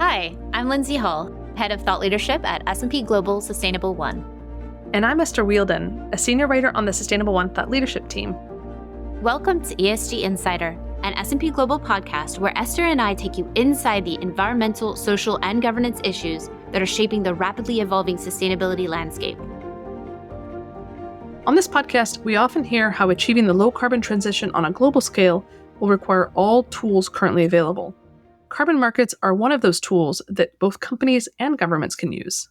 Hi, I'm Lindsay Hull, Head of Thought Leadership at S&P Global Sustainable One. And I'm Esther Wielden, a Senior Writer on the Sustainable One Thought Leadership team. Welcome to ESG Insider, an S&P Global podcast where Esther and I take you inside the environmental, social, and governance issues that are shaping the rapidly evolving sustainability landscape. On this podcast, we often hear how achieving the low-carbon transition on a global scale will require all tools currently available. Carbon markets are one of those tools that both companies and governments can use.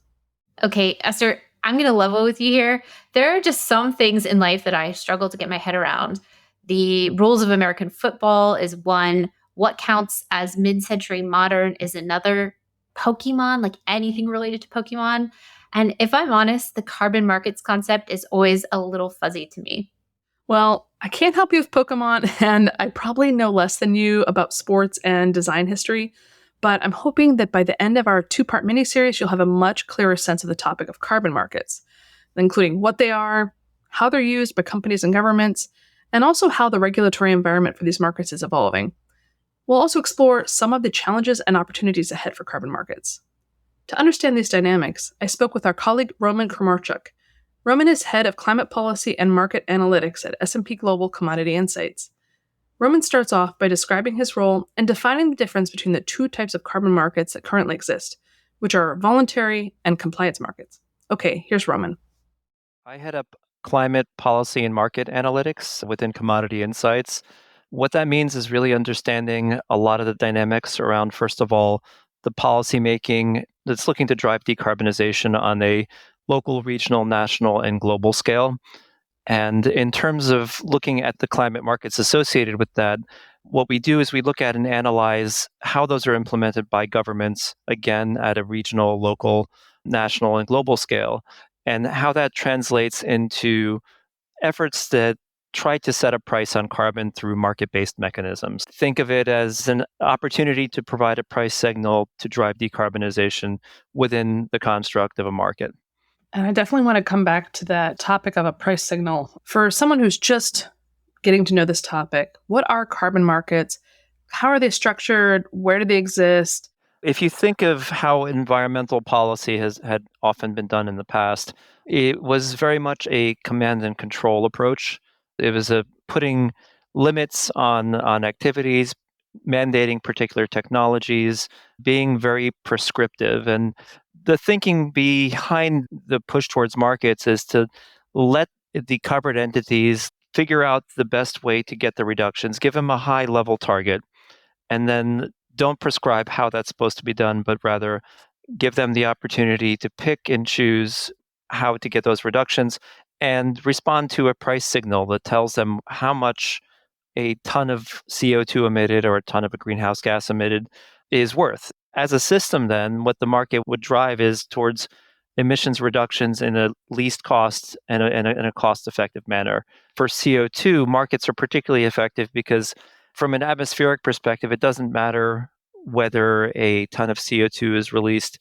Okay, Esther, I'm going to level with you here. There are just some things in life that I struggle to get my head around. The rules of American football is one. What counts as mid-century modern is another. Pokemon, like anything related to Pokemon. And if I'm honest, the carbon markets concept is always a little fuzzy to me. Well, I can't help you with Pokemon, and I probably know less than you about sports and design history, but I'm hoping that by the end of our two-part miniseries, you'll have a much clearer sense of the topic of carbon markets, including what they are, how they're used by companies and governments, and also how the regulatory environment for these markets is evolving. We'll also explore some of the challenges and opportunities ahead for carbon markets. To understand these dynamics, I spoke with our colleague Roman Kramarchuk. Roman is head of climate policy and market analytics at S&P Global Commodity Insights. Roman starts off by describing his role and defining the difference between the two types of carbon markets that currently exist, which are voluntary and compliance markets. Okay, here's Roman. I head up climate policy and market analytics within Commodity Insights. What that means is really understanding a lot of the dynamics around, first of all, the policy making that's looking to drive decarbonization on a local, regional, national, and global scale. And in terms of looking at the climate markets associated with that, what we do is we look at and analyze how those are implemented by governments, again, at a regional, local, national, and global scale, and how that translates into efforts that try to set a price on carbon through market-based mechanisms. Think of it as an opportunity to provide a price signal to drive decarbonization within the construct of a market. And I definitely want to come back to that topic of a price signal. For someone who's just getting to know this topic, what are carbon markets? How are they structured? Where do they exist? If you think of how environmental policy had often been done in the past, it was very much a command and control approach. It was putting limits on activities, mandating particular technologies, being very prescriptive. And the thinking behind the push towards markets is to let the covered entities figure out the best way to get the reductions, give them a high level target, and then don't prescribe how that's supposed to be done, but rather give them the opportunity to pick and choose how to get those reductions and respond to a price signal that tells them how much a ton of CO2 emitted or a ton of a greenhouse gas emitted is worth. As a system, then, what the market would drive is towards emissions reductions in a least cost and in a cost-effective manner. For CO2, markets are particularly effective because from an atmospheric perspective, it doesn't matter whether a ton of CO2 is released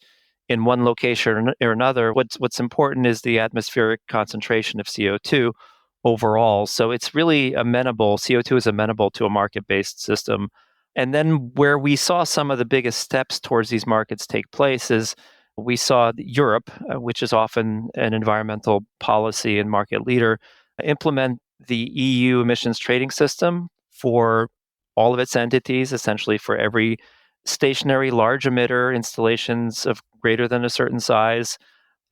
in one location or another. What's important is the atmospheric concentration of CO2 overall. So it's really amenable, CO2 is amenable to a market-based system. And then where we saw some of the biggest steps towards these markets take place is we saw Europe, which is often an environmental policy and market leader, implement the EU emissions trading system for all of its entities, essentially for every stationary large emitter installations of greater than a certain size,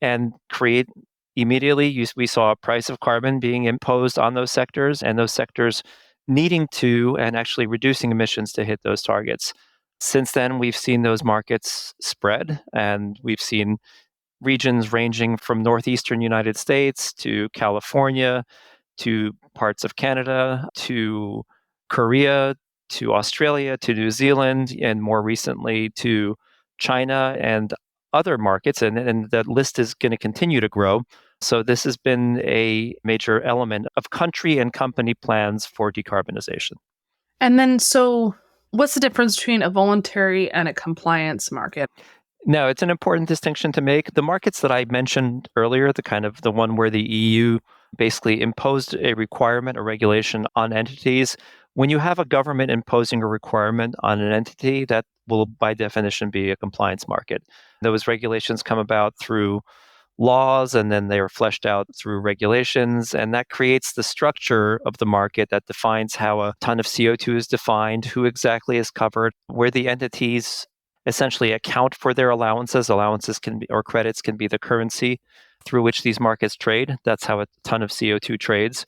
and create immediately, we saw a price of carbon being imposed on those sectors, and those sectors needing to and actually reducing emissions to hit those targets. Since then, we've seen those markets spread, and we've seen regions ranging from northeastern United States to California, to parts of Canada, to Korea, to Australia, to New Zealand, and more recently to China and other markets. And that list is going to continue to grow. So this has been a major element of country and company plans for decarbonization. And then, so what's the difference between a voluntary and a compliance market? No, it's an important distinction to make. The markets that I mentioned earlier, the one where the EU basically imposed a requirement or regulation on entities, when you have a government imposing a requirement on an entity, that will by definition be a compliance market. Those regulations come about through laws and then they are fleshed out through regulations. And that creates the structure of the market that defines how a ton of CO2 is defined, who exactly is covered, where the entities essentially account for their allowances. Allowances can be, or credits can be the currency through which these markets trade. That's how a ton of CO2 trades.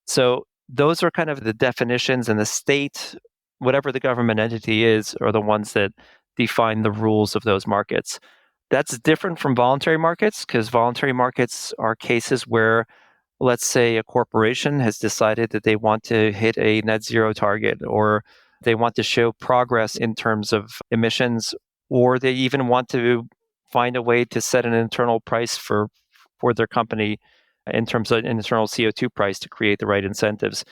So those are kind of the definitions, and the state, whatever the government entity is, are the ones that define the rules of those markets. That's different from voluntary markets because voluntary markets are cases where, let's say, a corporation has decided that they want to hit a net zero target, or they want to show progress in terms of emissions, or they even want to find a way to set an internal price for their company in terms of an internal CO2 price to create the right incentives.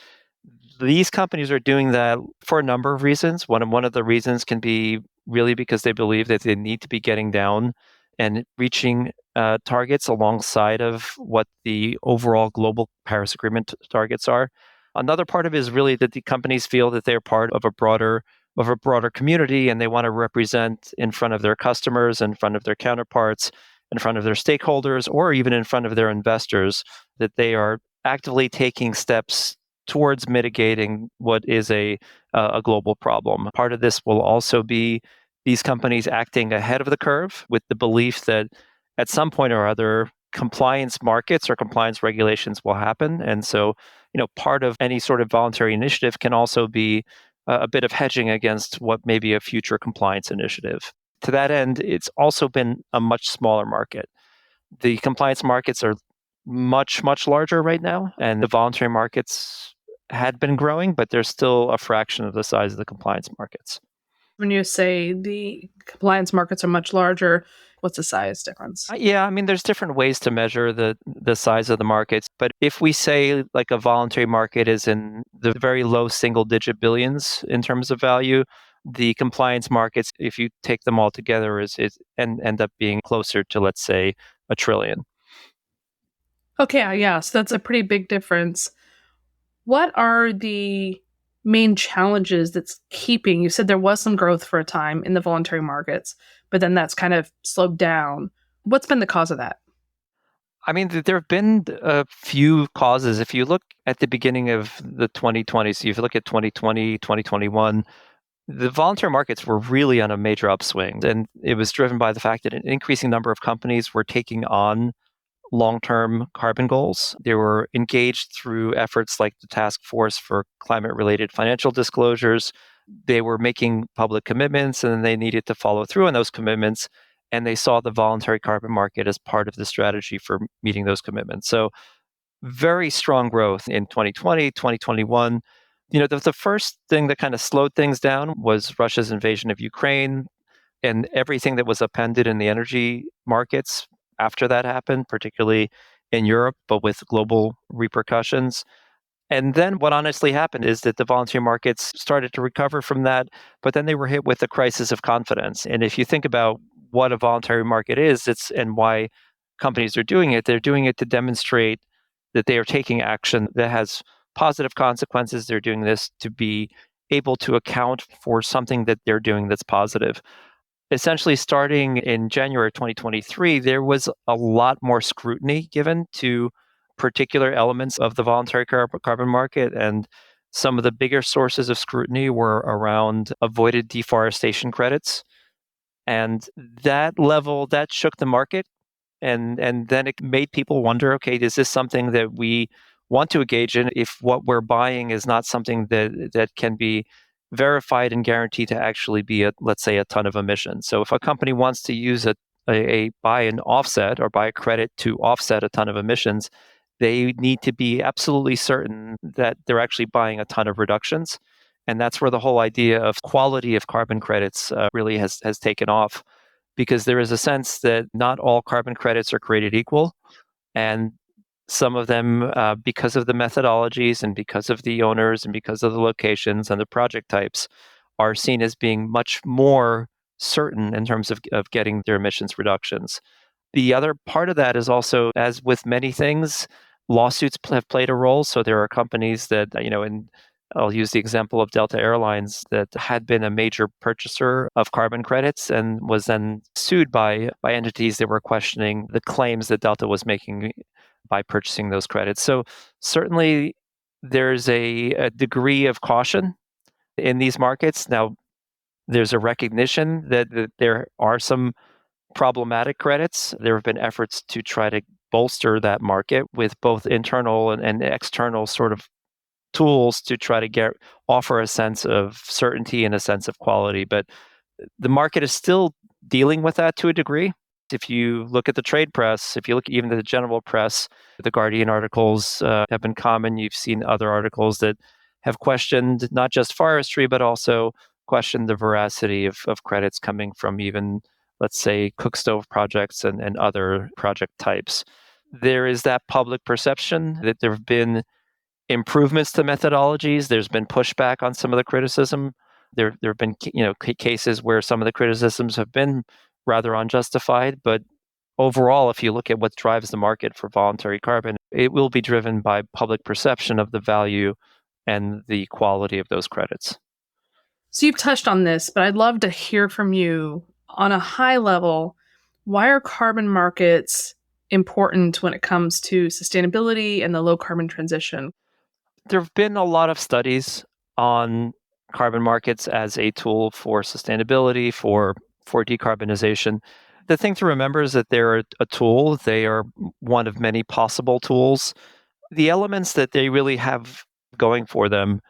These companies are doing that for a number of reasons. One of the reasons can be really because they believe that they need to be getting down and reaching targets alongside of what the overall global Paris Agreement targets are. Another part of it is really that the companies feel that they're part of a broader community, and they want to represent in front of their customers, in front of their counterparts, in front of their stakeholders, or even in front of their investors, that they are actively taking steps towards mitigating what is a global problem. Part of this will also be these companies acting ahead of the curve with the belief that at some point or other, compliance markets or compliance regulations will happen. And so, part of any sort of voluntary initiative can also be a bit of hedging against what may be a future compliance initiative. To that end, it's also been a much smaller market. The compliance markets are much, much larger right now, and the voluntary markets had been growing, but they're still a fraction of the size of the compliance markets. When you say the compliance markets are much larger, what's the size difference? Yeah, I mean, there's different ways to measure the size of the markets, but if we say like a voluntary market is in the very low single digit billions in terms of value, the compliance markets, if you take them all together, is and end up being closer to, let's say, a trillion. Okay, yeah, so that's a pretty big difference. What are the main challenges that's keeping? You said there was some growth for a time in the voluntary markets, but then that's kind of slowed down. What's been the cause of that? I mean, there have been a few causes. If you look at the beginning of the 2020s, if you look at 2020, 2021, the voluntary markets were really on a major upswing. And it was driven by the fact that an increasing number of companies were taking on long-term carbon goals. They were engaged through efforts like the Task Force for Climate-Related Financial Disclosures. They were making public commitments, and then they needed to follow through on those commitments. And they saw the voluntary carbon market as part of the strategy for meeting those commitments. So very strong growth in 2020, 2021. The first thing that kind of slowed things down was Russia's invasion of Ukraine and everything that was appended in the energy markets after that happened, particularly in Europe, but with global repercussions. And then what honestly happened is that the voluntary markets started to recover from that, but then they were hit with a crisis of confidence. And if you think about what a voluntary market is, and why companies are doing it, they're doing it to demonstrate that they are taking action that has positive consequences. They're doing this to be able to account for something that they're doing that's positive. Essentially, starting in January 2023, there was a lot more scrutiny given to particular elements of the voluntary carbon market. And some of the bigger sources of scrutiny were around avoided deforestation credits. And that shook the market. And then it made people wonder, okay, is this something that we want to engage in if what we're buying is not something that can be verified and guaranteed to actually be let's say, a ton of emissions. So if a company wants to use a buy an offset or buy a credit to offset a ton of emissions, they need to be absolutely certain that they're actually buying a ton of reductions. And that's where the whole idea of quality of carbon credits really has taken off, because there is a sense that not all carbon credits are created equal. And some of them, because of the methodologies and because of the owners and because of the locations and the project types, are seen as being much more certain in terms of getting their emissions reductions. The other part of that is also, as with many things, lawsuits have played a role. So there are companies that, in I'll use the example of Delta Airlines that had been a major purchaser of carbon credits and was then sued by entities that were questioning the claims that Delta was making by purchasing those credits. So certainly there's a degree of caution in these markets. Now, there's a recognition that there are some problematic credits. There have been efforts to try to bolster that market with both internal and external sort of tools to try to offer a sense of certainty and a sense of quality. But the market is still dealing with that to a degree. If you look at the trade press, if you look even at the general press, the Guardian articles have been common. You've seen other articles that have questioned not just forestry, but also questioned the veracity of credits coming from even, let's say, cook stove projects and other project types. There is that public perception that there have been improvements to methodologies. There's been pushback on some of the criticism. There have been cases where some of the criticisms have been rather unjustified. But overall, if you look at what drives the market for voluntary carbon, it will be driven by public perception of the value and the quality of those credits. So you've touched on this, but I'd love to hear from you on a high level. Why are carbon markets important when it comes to sustainability and the low carbon transition? There have been a lot of studies on carbon markets as a tool for sustainability, for decarbonization. The thing to remember is that they're a tool. They are one of many possible tools. The elements that they really have going for them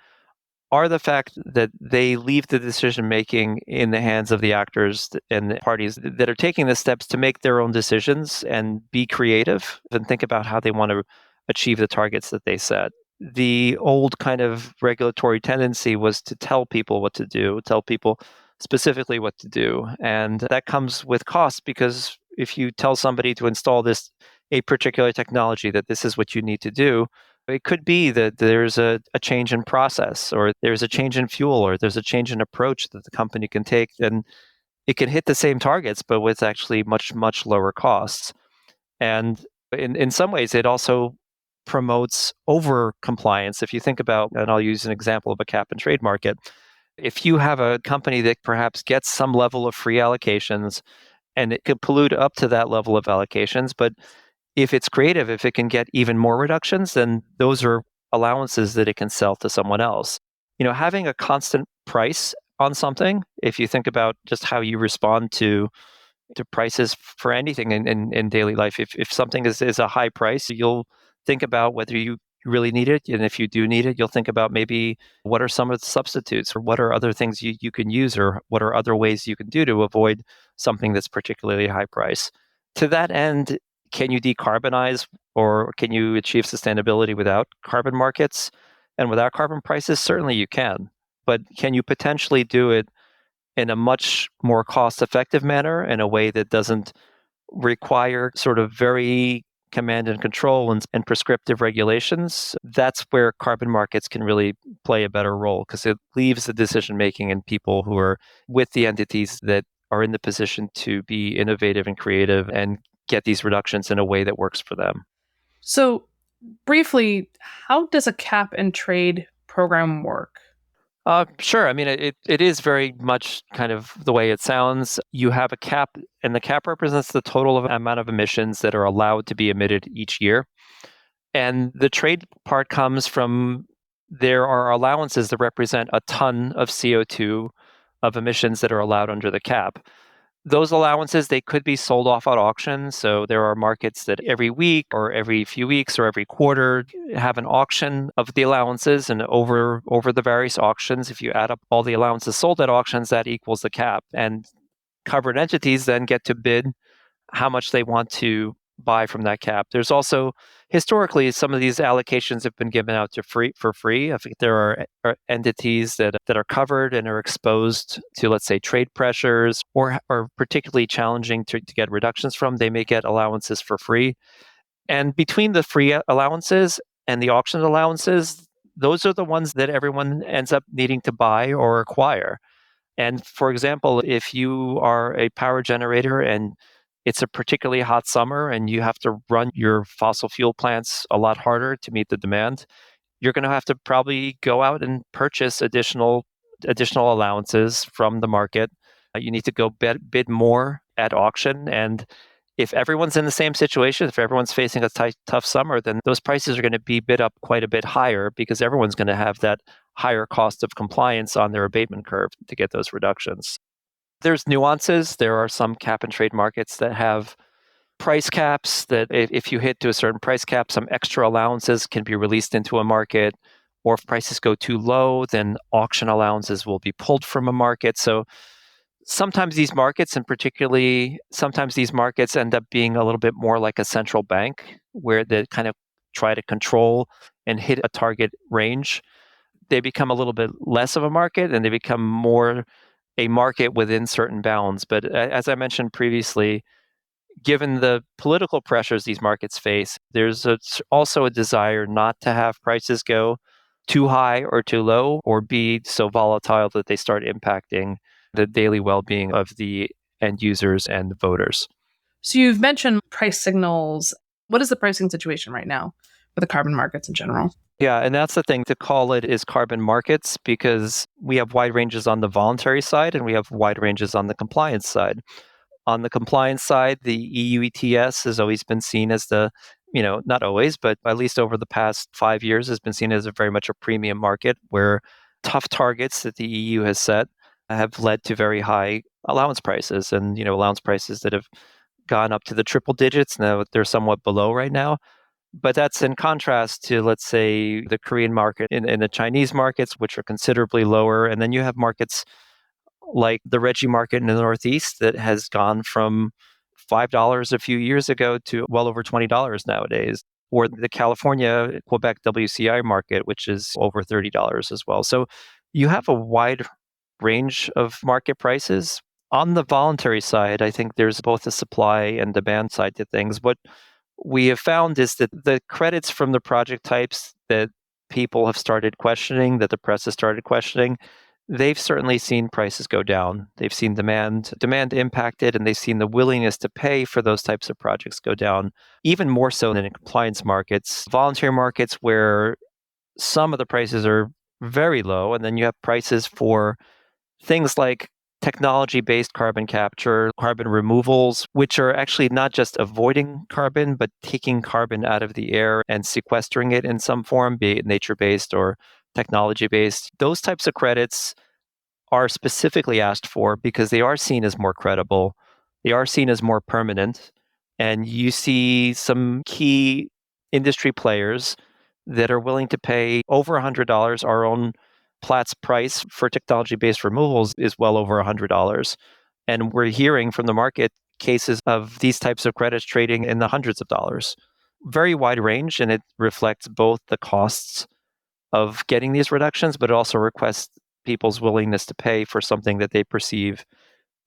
are the fact that they leave the decision making in the hands of the actors and the parties that are taking the steps to make their own decisions and be creative and think about how they want to achieve the targets that they set. The old kind of regulatory tendency was to tell people what to do, tell people specifically what to do. And that comes with cost, because if you tell somebody to install a particular technology, that this is what you need to do, it could be that there's a change in process, or there's a change in fuel, or there's a change in approach that the company can take. And it can hit the same targets, but with actually much, much lower costs. And in some ways, it also promotes over compliance. If you think about, and I'll use an example of a cap and trade market, if you have a company that perhaps gets some level of free allocations, and it could pollute up to that level of allocations, but if it's creative, if it can get even more reductions, then those are allowances that it can sell to someone else. Having a constant price on something, if you think about just how you respond to prices for anything in daily life, if something is a high price, you'll think about whether you really need it. And if you do need it, you'll think about maybe what are some of the substitutes, or what are other things you can use, or what are other ways you can do to avoid something that's particularly high price. To that end, can you decarbonize, or can you achieve sustainability without carbon markets and without carbon prices? Certainly you can. But can you potentially do it in a much more cost-effective manner, in a way that doesn't require sort of very command and control and prescriptive regulations? That's where carbon markets can really play a better role, because it leaves the decision-making in people who are with the entities that are in the position to be innovative and creative and get these reductions in a way that works for them. So, briefly, how does a cap and trade program work? Sure. I mean, it is very much kind of the way it sounds. You have a cap, and the cap represents the total amount of emissions that are allowed to be emitted each year. And the trade part comes from, there are allowances that represent a ton of CO2 of emissions that are allowed under the cap. Those allowances, they could be sold off at auction. So there are markets that every week or every few weeks or every quarter have an auction of the allowances. And over the various auctions, if you add up all the allowances sold at auctions, that equals the cap. And covered entities then get to bid how much they want to buy from that cap. There's also, historically, some of these allocations have been given out for free. I think there are entities that are covered and are exposed to, let's say, trade pressures, or are particularly challenging to get reductions from. They may get allowances for free. And between the free allowances and the auction allowances, those are the ones that everyone ends up needing to buy or acquire. And for example, if you are a power generator and it's a particularly hot summer and you have to run your fossil fuel plants a lot harder to meet the demand, you're going to have to probably go out and purchase additional allowances from the market. You need to go bid more at auction. And if everyone's in the same situation, if everyone's facing a tough summer, then those prices are going to be bid up quite a bit higher because everyone's going to have that higher cost of compliance on their abatement curve to get those reductions. There's nuances. There are some cap and trade markets that have price caps that if you hit to a certain price cap, some extra allowances can be released into a market. Or if prices go too low, then auction allowances will be pulled from a market. So sometimes these markets, and particularly sometimes these markets end up being a little bit more like a central bank where they kind of try to control and hit a target range. They become a little bit less of a market and they become more a market within certain bounds. But as I mentioned previously, given the political pressures these markets face, there's also a desire not to have prices go too high or too low or be so volatile that they start impacting the daily well-being of the end users and the voters. So you've mentioned price signals. What is the pricing situation right now for the carbon markets in general? Yeah, and that's the thing to call it is carbon markets because we have wide ranges on the voluntary side and we have wide ranges on the compliance side. On the compliance side, the EU ETS has always been seen as not always, but at least over the past 5 years has been seen as very much a premium market where tough targets that the EU has set have led to very high allowance prices and, allowance prices that have gone up to the triple digits. Now they're somewhat below right now. But that's in contrast to, let's say, the Korean market and the Chinese markets, which are considerably lower. And then you have markets like the Reggie market in the Northeast that has gone from $5 a few years ago to well over $20 nowadays, or the California, Quebec WCI market, which is over $30 as well. So you have a wide range of market prices. On the voluntary side, I think there's both a supply and demand side to things. What we have found is that the credits from the project types that people have started questioning, that the press has started questioning, they've certainly seen prices go down. They've seen demand impacted, and they've seen the willingness to pay for those types of projects go down, even more so than in compliance markets. Voluntary markets where some of the prices are very low, and then you have prices for things like technology-based carbon capture, carbon removals, which are actually not just avoiding carbon, but taking carbon out of the air and sequestering it in some form, be it nature-based or technology-based. Those types of credits are specifically asked for because they are seen as more credible, they are seen as more permanent, and you see some key industry players that are willing to pay over $100. Our own Platts price for technology-based removals is well over $100. And we're hearing from the market cases of these types of credits trading in the hundreds of dollars. Very wide range, and it reflects both the costs of getting these reductions, but it also requests people's willingness to pay for something that they perceive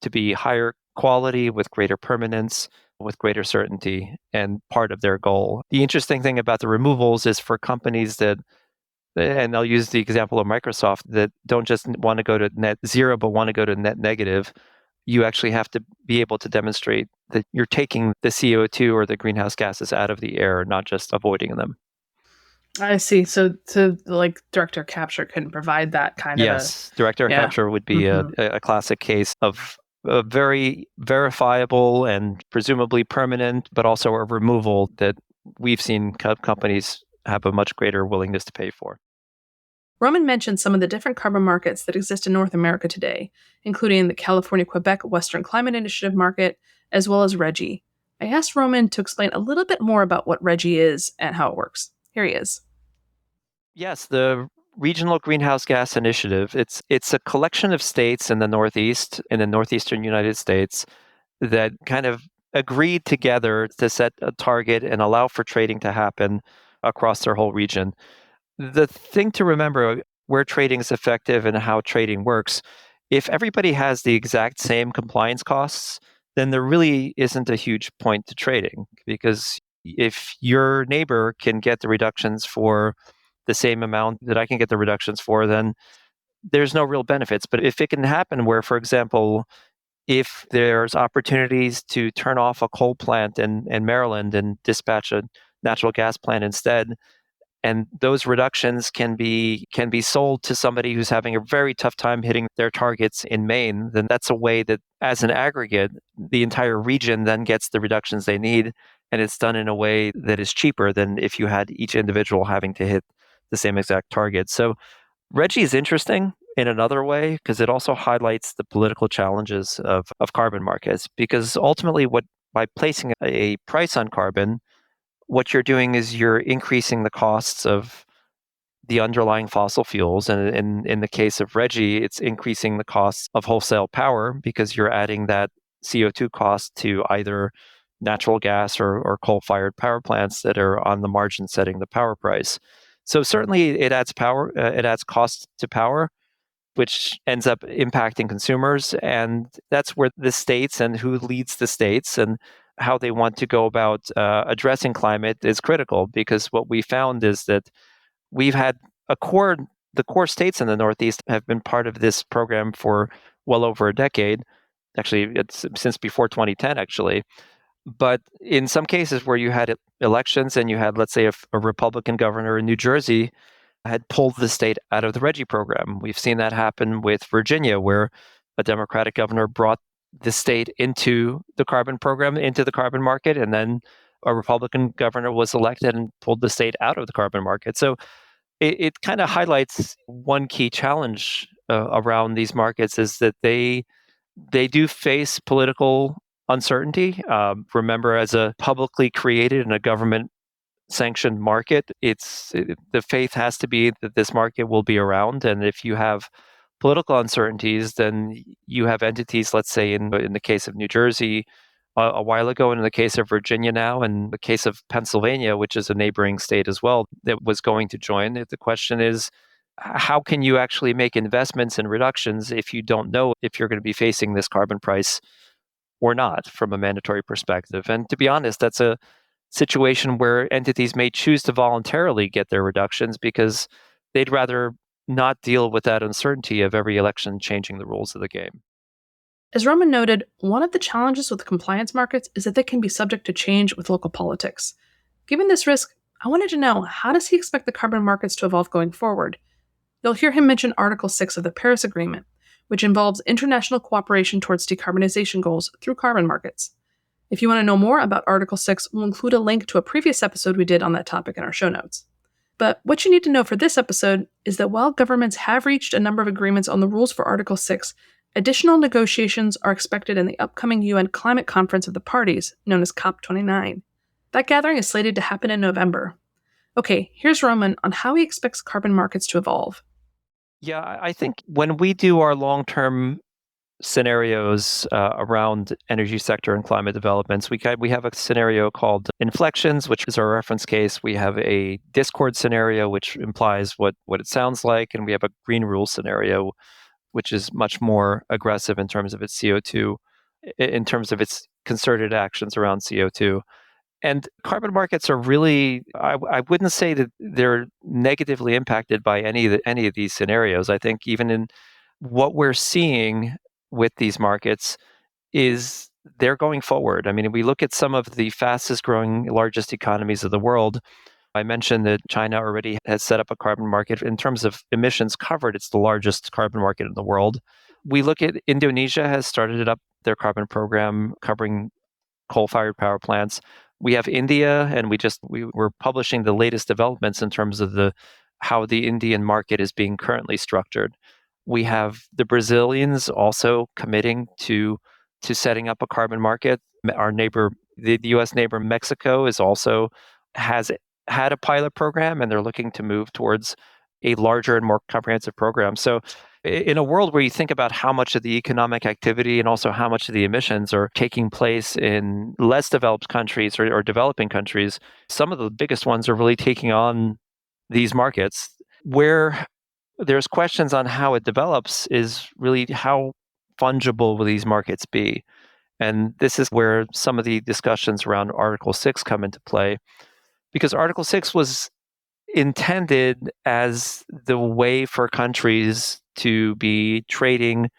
to be higher quality with greater permanence, with greater certainty, and part of their goal. The interesting thing about the removals is for companies that, and I'll use the example of Microsoft, that don't just want to go to net zero, but want to go to net negative. You actually have to be able to demonstrate that you're taking the CO2 or the greenhouse gases out of the air, not just avoiding them. I see. So, like direct air capture couldn't provide that kind of Yes, direct air yeah. capture would be a classic case of a very verifiable and presumably permanent, but also a removal that we've seen companies have a much greater willingness to pay for. Roman mentioned some of the different carbon markets that exist in North America today, including the California Quebec Western Climate Initiative market, as well as Reggie. I asked Roman to explain a little bit more about what Reggie is and how it works. Here he is. Yes, the Regional Greenhouse Gas Initiative, it's a collection of states in the Northeast, in the northeastern United States, that kind of agreed together to set a target and allow for trading to happen across their whole region. The thing to remember where trading is effective and how trading works, if everybody has the exact same compliance costs, then there really isn't a huge point to trading, because if your neighbor can get the reductions for the same amount that I can get the reductions for, then there's no real benefits. But if it can happen where, for example, if there's opportunities to turn off a coal plant in Maryland and dispatch a natural gas plant instead, and those reductions can be sold to somebody who's having a very tough time hitting their targets in Maine, then that's a way that, as an aggregate, the entire region then gets the reductions they need, and it's done in a way that is cheaper than if you had each individual having to hit the same exact target. So Reggie is interesting in another way because it also highlights the political challenges of carbon markets, because ultimately by placing a price on carbon, what you're doing is you're increasing the costs of the underlying fossil fuels. And in the case of Reggie, it's increasing the costs of wholesale power because you're adding that CO2 cost to either natural gas or coal-fired power plants that are on the margin setting the power price. So certainly it adds cost to power, which ends up impacting consumers. And that's where the states and who leads the states and how they want to go about addressing climate is critical, because what we found is that we've had the core states in the Northeast have been part of this program for well over a decade. Actually, it's since before 2010, actually. But in some cases where you had elections and you had, let's say, a Republican governor in New Jersey had pulled the state out of the Reggie program. We've seen that happen with Virginia, where a Democratic governor brought the state into the carbon program, into the carbon market, and then a Republican governor was elected and pulled the state out of the carbon market. So it kind of highlights one key challenge around these markets is that they do face political uncertainty. Remember, as a publicly created and a government sanctioned market, the faith has to be that this market will be around. And if you have political uncertainties, then you have entities, let's say in the case of New Jersey a while ago, and in the case of Virginia now, and the case of Pennsylvania, which is a neighboring state as well, that was going to join. The question is, how can you actually make investments and reductions if you don't know if you're going to be facing this carbon price or not from a mandatory perspective? And to be honest, that's a situation where entities may choose to voluntarily get their reductions because they'd rather not deal with that uncertainty of every election changing the rules of the game. As Roman noted, one of the challenges with compliance markets is that they can be subject to change with local politics. Given this risk, I wanted to know, how does he expect the carbon markets to evolve going forward? You'll hear him mention Article 6 of the Paris Agreement, which involves international cooperation towards decarbonization goals through carbon markets. If you want to know more about Article 6, we'll include a link to a previous episode we did on that topic in our show notes. But what you need to know for this episode is that while governments have reached a number of agreements on the rules for Article 6, additional negotiations are expected in the upcoming UN Climate Conference of the Parties, known as COP29. That gathering is slated to happen in November. Okay, here's Roman on how he expects carbon markets to evolve. Yeah, I think when we do our long-term scenarios around energy sector and climate developments, we have a scenario called inflections, which is our reference case. We have a discord scenario, which implies what it sounds like, and we have a green rule scenario, which is much more aggressive in terms of its CO2, in terms of its concerted actions around CO2. And carbon markets are really, I wouldn't say that they're negatively impacted by any of these scenarios. I think even in what we're seeing with these markets is they're going forward. I mean, if we look at some of the fastest growing, largest economies of the world, I mentioned that China already has set up a carbon market. In terms of emissions covered, it's the largest carbon market in the world. We look at Indonesia has started up their carbon program covering coal-fired power plants. We have India, and we were publishing the latest developments in terms of how the Indian market is being currently structured. We have the Brazilians also committing to setting up a carbon market. Our neighbor, the U.S. neighbor Mexico, has had a pilot program, and they're looking to move towards a larger and more comprehensive program. So in a world where you think about how much of the economic activity and also how much of the emissions are taking place in less developed countries or developing countries, some of the biggest ones are really taking on these markets. Where there's questions on how it develops is really how fungible will these markets be? And this is where some of the discussions around Article 6 come into play, because Article 6 was intended as the way for countries to be trading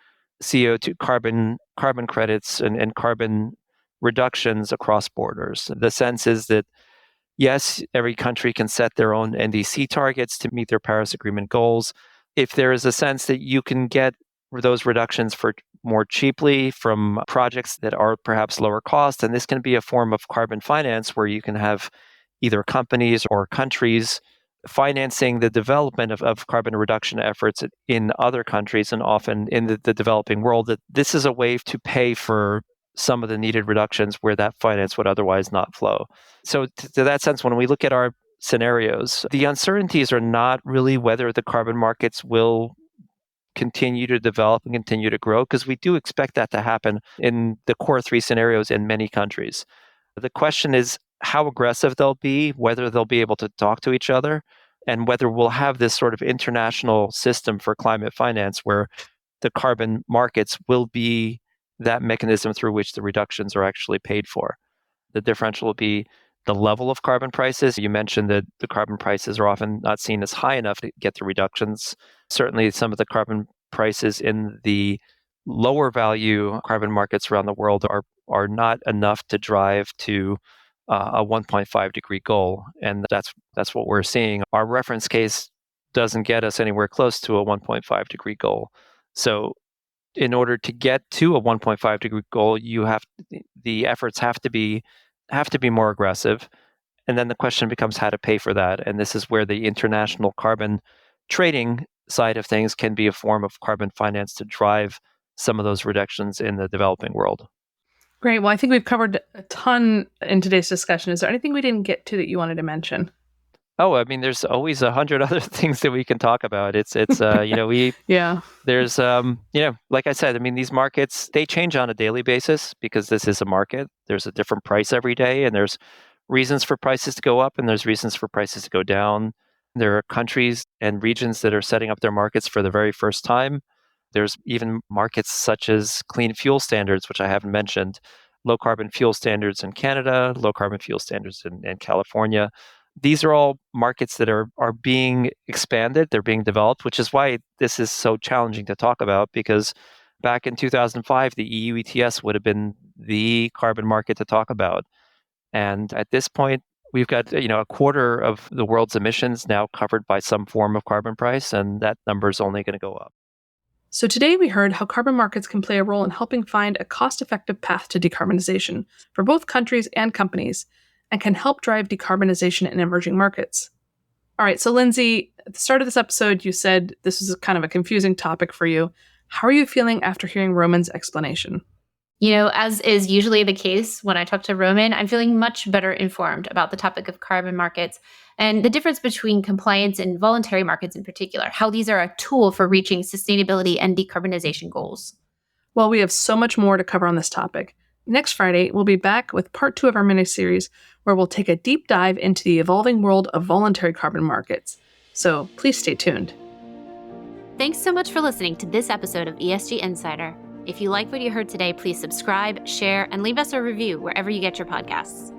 CO2 carbon credits and carbon reductions across borders. The sense is that Yes, every country can set their own NDC targets to meet their Paris Agreement goals. If there is a sense that you can get those reductions for more cheaply from projects that are perhaps lower cost, and this can be a form of carbon finance where you can have either companies or countries financing the development of carbon reduction efforts in other countries and often in the developing world, that this is a way to pay for some of the needed reductions where that finance would otherwise not flow. So to that sense, when we look at our scenarios, the uncertainties are not really whether the carbon markets will continue to develop and continue to grow, because we do expect that to happen in the core three scenarios in many countries. The question is how aggressive they'll be, whether they'll be able to talk to each other, and whether we'll have this sort of international system for climate finance where the carbon markets will be that mechanism through which the reductions are actually paid for. The differential will be the level of carbon prices. You mentioned that the carbon prices are often not seen as high enough to get the reductions. Certainly, some of the carbon prices in the lower value carbon markets around the world are not enough to drive to a 1.5 degree goal, and that's what we're seeing. Our reference case doesn't get us anywhere close to a 1.5 degree goal. So in order to get to a 1.5 degree goal, the efforts have to be more aggressive. And then the question becomes how to pay for that. And this is where the international carbon trading side of things can be a form of carbon finance to drive some of those reductions in the developing world. Great. Well, I think we've covered a ton in today's discussion. Is there anything we didn't get to that you wanted to mention? Oh, I mean, there's always 100 other things that we can talk about. It's Yeah. there's like I said, I mean, these markets, they change on a daily basis because this is a market. There's a different price every day, and there's reasons for prices to go up and there's reasons for prices to go down. There are countries and regions that are setting up their markets for the very first time. There's even markets such as clean fuel standards, which I haven't mentioned, low carbon fuel standards in Canada, low carbon fuel standards in California. These are all markets that are being expanded, they're being developed, which is why this is so challenging to talk about, because back in 2005, the EU ETS would have been the carbon market to talk about. And at this point, we've got a quarter of the world's emissions now covered by some form of carbon price, and that number is only going to go up. So today we heard how carbon markets can play a role in helping find a cost-effective path to decarbonization for both countries and companies, and can help drive decarbonization in emerging markets. All right, so Lindsay, at the start of this episode, you said this was kind of a confusing topic for you. How are you feeling after hearing Roman's explanation? As is usually the case when I talk to Roman, I'm feeling much better informed about the topic of carbon markets and the difference between compliance and voluntary markets in particular, how these are a tool for reaching sustainability and decarbonization goals. Well, we have so much more to cover on this topic. Next Friday, we'll be back with part 2 of our mini-series, where we'll take a deep dive into the evolving world of voluntary carbon markets. So please stay tuned. Thanks so much for listening to this episode of ESG Insider. If you like what you heard today, please subscribe, share, and leave us a review wherever you get your podcasts.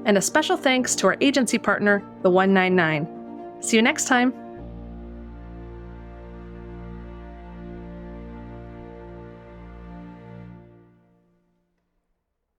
And a special thanks to our agency partner, the 199. See you next time.